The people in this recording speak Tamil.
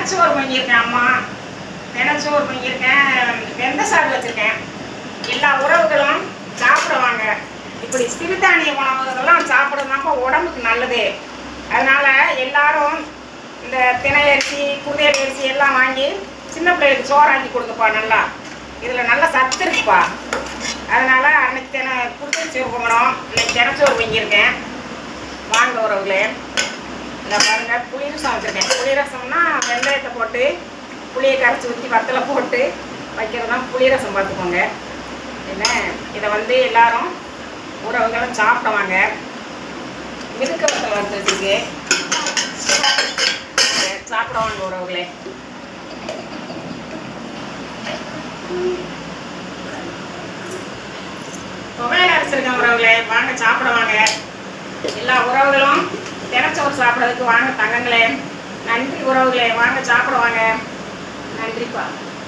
தினச்சோறு வாங்கியிருக்கேன் அம்மா. தினச்சோறு வாங்கியிருக்கேன், வெந்த சாடு வச்சுருக்கேன். எல்லா உறவுகளும் சாப்பிடுவாங்க. இப்படி சிறுதானிய உணவுகள்லாம் சாப்பிடுறதுனாப்ப உடம்புக்கு நல்லது. அதனால் எல்லாரும் இந்த தினை அரிசி, குதிரை அரிசி எல்லாம் வாங்கி சின்ன பிள்ளைகளுக்கு சோறாக்கி கொடுங்கப்பா. நல்லா இதில் நல்ல சத்து இருக்குப்பா. அதனால் அன்னைக்கு குதிரை சோறு பொங்கணும், இன்னைக்கு தினச்சோறு வாங்கியிருக்கேன். வாங்க உறவுகளே. இந்த பாருங்கள், புளி ரசம் வச்சுருக்கேன். புளி ரசம்னா வெந்தயத்தை போட்டு புளியை கரைச்சி ஊற்றி வத்தலை போட்டு வைக்கிறது தான் புளி ரசம். பார்த்துக்கோங்க என்ன. இதை எல்லாரும் உறவுகளும் சாப்பிடுவாங்க. மிதுக்க வத்தல் வறுத்து வச்சுருக்கு, சாப்பிடுவாங்க உறவுகளே. துவையல் அரைச்சிருக்கேன் உறவுகளே, வாங்க சாப்பிடுவாங்க. எல்லா உறவுகளும் தினச்சோறு சாப்பிட்றதுக்கு வாங்க தங்கங்களே. நன்றி உறவுகளே, வாங்க சாப்பிடுவாங்க. நன்றிப்பா.